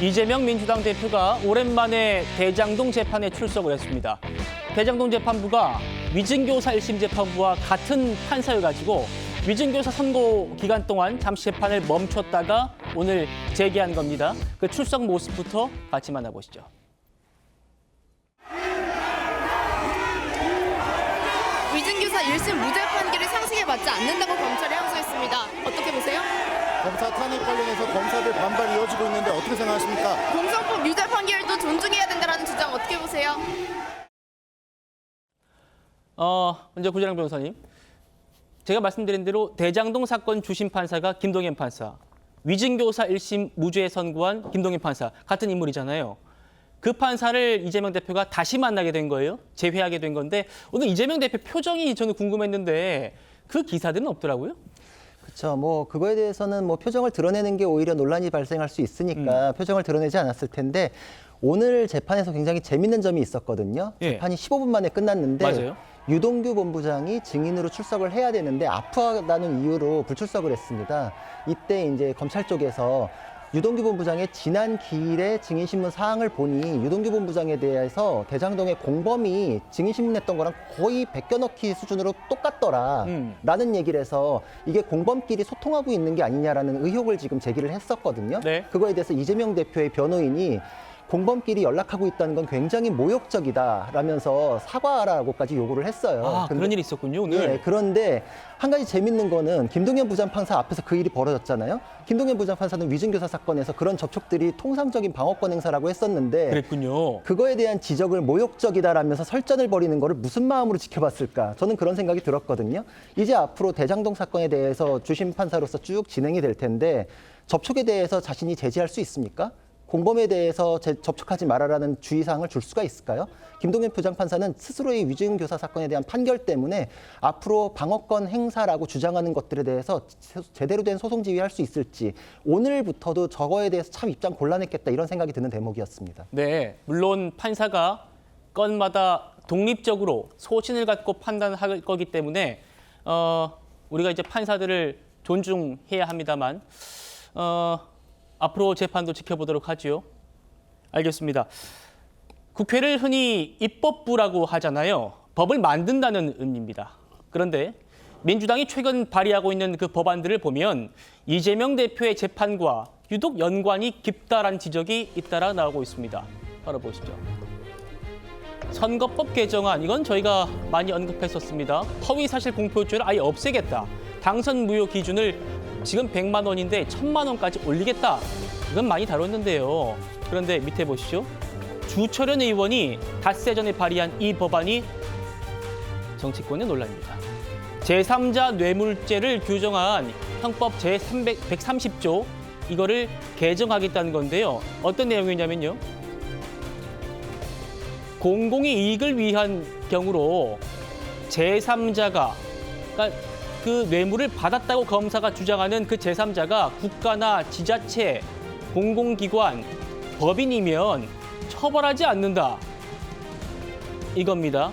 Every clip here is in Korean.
이재명 민주당 대표가 오랜만에 대장동 재판에 출석을 했습니다. 대장동 재판부가 위증교사 1심 재판부와 같은 판사여가지고 위증교사 선고 기간 동안 잠시 재판을 멈췄다가 오늘 재개한 겁니다. 그 출석 모습부터 같이 만나보시죠. 위증교사 1심 무죄 판결이 상식에 맞지 않는다고 검찰이 항소했습니다. 어떻게 보세요? 검사 탄핵 관련해서 검사들 반발이 이어지고 있는데 어떻게 생각하십니까? 공소법 유죄 판결도 존중해야 된다는 주장 어떻게 보세요? 먼저 구재랑 변호사님. 제가 말씀드린 대로 대장동 사건 주심 판사가 김동현 판사, 위증교사 1심 무죄 선고한 김동현 판사, 같은 인물이잖아요. 그 판사를 이재명 대표가 다시 만나게 된 거예요. 재회하게 된 건데 오늘 이재명 대표 표정이 저는 궁금했는데 그 기사들은 없더라고요. 그렇죠. 뭐 그거에 대해서는 뭐 표정을 드러내는 게 오히려 논란이 발생할 수 있으니까 표정을 드러내지 않았을 텐데 오늘 재판에서 굉장히 재밌는 점이 있었거든요. 예. 재판이 15분 만에 끝났는데 맞아요. 유동규 본부장이 증인으로 출석을 해야 되는데 아프다는 이유로 불출석을 했습니다. 이때 이제 검찰 쪽에서 유동규 본부장의 지난 기일의 증인신문 사항을 보니 유동규 본부장에 대해서 대장동의 공범이 증인신문했던 거랑 거의 베껴넣기 수준으로 똑같더라 라는 얘기를 해서 이게 공범끼리 소통하고 있는 게 아니냐라는 의혹을 지금 제기를 했었거든요. 네. 그거에 대해서 이재명 대표의 변호인이 공범끼리 연락하고 있다는 건 굉장히 모욕적이다라면서 사과하라고까지 요구를 했어요. 그런 일이 있었군요, 오늘. 네, 그런데 한 가지 재밌는 거는 김동현 부장판사 앞에서 그 일이 벌어졌잖아요. 김동현 부장판사는 위증교사 사건에서 그런 접촉들이 통상적인 방어권 행사라고 했었는데 그랬군요. 그거에 대한 지적을 모욕적이다라면서 설전을 벌이는 거를 무슨 마음으로 지켜봤을까? 저는 그런 생각이 들었거든요. 이제 앞으로 대장동 사건에 대해서 주심 판사로서 쭉 진행이 될 텐데 접촉에 대해서 자신이 제지할 수 있습니까? 공범에 대해서 접촉하지 말아라는 주의사항을 줄 수가 있을까요? 김동현 부장판사는 스스로의 위증교사 사건에 대한 판결 때문에 앞으로 방어권 행사라고 주장하는 것들에 대해서 제대로 된 소송 지휘할 수 있을지 오늘부터도 저거에 대해서 참 입장 곤란했겠다 이런 생각이 드는 대목이었습니다. 네, 물론 판사가 건마다 독립적으로 소신을 갖고 판단할 거기 때문에 우리가 이제 판사들을 존중해야 합니다만 앞으로 재판도 지켜보도록 하죠. 알겠습니다. 국회를 흔히 입법부라고 하잖아요. 법을 만든다는 의미입니다. 그런데 민주당이 최근 발의하고 있는 그 법안들을 보면 이재명 대표의 재판과 유독 연관이 깊다라는 지적이 잇따라 나오고 있습니다. 바로 보시죠. 선거법 개정안, 이건 저희가 많이 언급했었습니다. 허위사실 공표죄를 아예 없애겠다. 당선 무효 기준을 지금 100만 원인데 1000만 원까지 올리겠다. 이건 많이 다뤘는데요. 그런데 밑에 보시죠. 주철현 의원이 닷새 전에 발의한 이 법안이 정치권의 논란입니다. 제3자 뇌물죄를 규정한 형법 제130조 이거를 개정하겠다는 건데요. 어떤 내용이냐면요. 공공의 이익을 위한 경우로 제3자가 그러니까 그 뇌물을 받았다고 검사가 주장하는 그 제3자가 국가나 지자체, 공공기관, 법인이면 처벌하지 않는다. 이겁니다.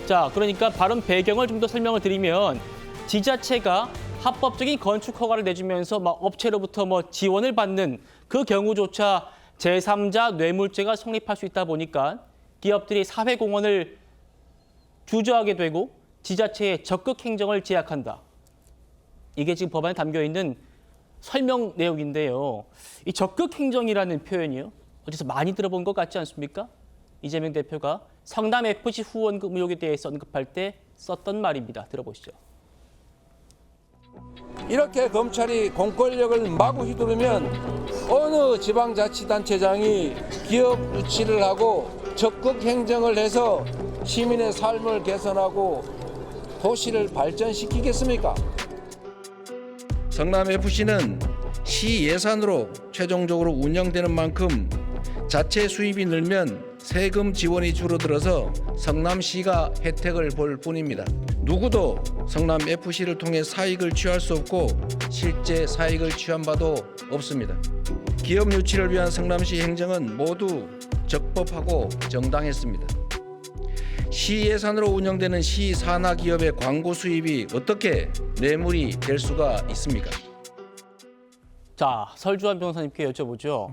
자, 그러니까 발언 배경을 좀 더 설명을 드리면 지자체가 합법적인 건축 허가를 내주면서 업체로부터 지원을 받는 그 경우조차 제3자 뇌물죄가 성립할 수 있다 보니까 기업들이 사회공헌을 주저하게 되고 지자체의 적극 행정을 제약한다. 이게 지금 법안에 담겨 있는 설명 내용인데요. 이 적극 행정이라는 표현이요. 어디서 많이 들어본 것 같지 않습니까? 이재명 대표가 성남 FC 후원금 의혹에 대해서 언급할 때 썼던 말입니다. 들어보시죠. 이렇게 검찰이 공권력을 마구 휘두르면 어느 지방자치단체장이 기업 유치를 하고 적극 행정을 해서 시민의 삶을 개선하고 도시를 발전시키겠습니까? 성남FC는 시 예산으로 최종적으로 운영되는 만큼 자체 수입이 늘면 세금 지원이 줄어들어서 성남시가 혜택을 볼 뿐입니다. 누구도 성남FC를 통해 사익을 취할 수 없고 실제 사익을 취한 바도 없습니다. 기업 유치를 위한 성남시 행정은 모두 적법하고 정당했습니다. 시 예산으로 운영되는 시 산하 기업의 광고 수입이 어떻게 뇌물이 될 수가 있습니까? 자, 설주환 변호사님께 여쭤보죠.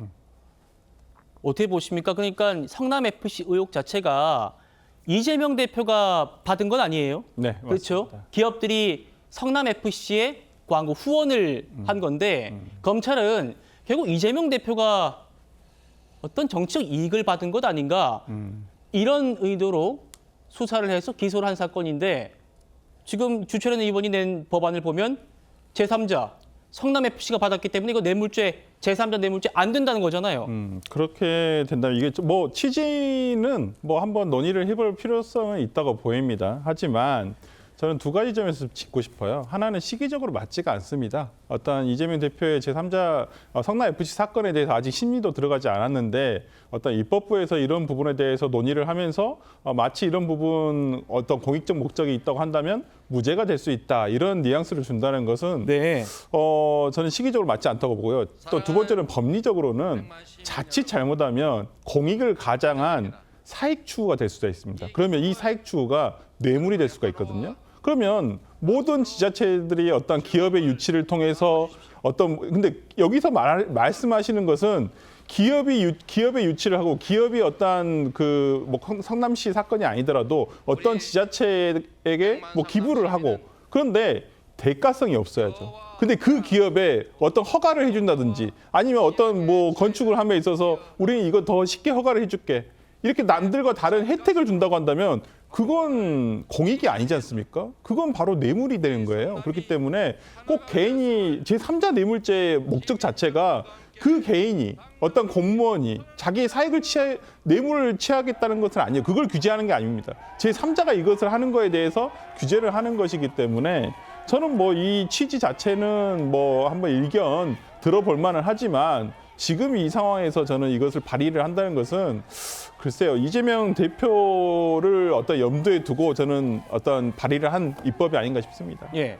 어떻게 보십니까? 그러니까 성남 FC 의혹 자체가 이재명 대표가 받은 건 아니에요. 네, 그렇죠. 맞습니다. 기업들이 성남 FC에 광고 후원을 한 건데 검찰은 결국 이재명 대표가 어떤 정치적 이익을 받은 것 아닌가 이런 의도로 수사를 해서 기소를 한 사건인데 지금 주철현 의원이 낸 법안을 보면 제3자 성남 FC가 받았기 때문에 이거 뇌물죄 제3자 뇌물죄 안 된다는 거잖아요. 그렇게 된다면 이게 뭐 취지는 뭐 한번 논의를 해볼 필요성은 있다고 보입니다. 하지만 저는 두 가지 점에서 짚고 싶어요. 하나는 시기적으로 맞지가 않습니다. 어떤 이재명 대표의 제3자 성남 FC 사건에 대해서 아직 심리도 들어가지 않았는데 어떤 입법부에서 이런 부분에 대해서 논의를 하면서 마치 이런 부분 어떤 공익적 목적이 있다고 한다면 무죄가 될 수 있다. 이런 뉘앙스를 준다는 것은 네. 저는 시기적으로 맞지 않다고 보고요. 또 두 번째는 법리적으로는 자칫 잘못하면 공익을 가장한 사익 추구가 될 수가 있습니다. 그러면 이 사익 추구가 뇌물이 될 수가 있거든요. 그러면 모든 지자체들이 어떤 기업의 유치를 통해서 근데 여기서 말씀하시는 것은 기업의 유치를 하고 기업이 어떤 뭐 성남시 사건이 아니더라도 어떤 지자체에게 뭐 기부를 하고 그런데 대가성이 없어야죠. 근데 그 기업에 어떤 허가를 해준다든지 아니면 어떤 뭐 건축을 함에 있어서 우리는 이거 더 쉽게 허가를 해줄게. 이렇게 남들과 다른 혜택을 준다고 한다면 그건 공익이 아니지 않습니까? 그건 바로 뇌물이 되는 거예요. 그렇기 때문에 꼭 개인이 제3자 뇌물죄의 목적 자체가 그 개인이 어떤 공무원이 자기의 사익을 뇌물을 취하겠다는 것은 아니에요. 그걸 규제하는 게 아닙니다. 제3자가 이것을 하는 거에 대해서 규제를 하는 것이기 때문에 저는 뭐 이 취지 자체는 뭐 한번 일견 들어볼 만은 하지만 지금 이 상황에서 저는 이것을 발의를 한다는 것은 글쎄요, 이재명 대표를 어떤 염두에 두고 저는 어떤 발의를 한 입법이 아닌가 싶습니다. 예.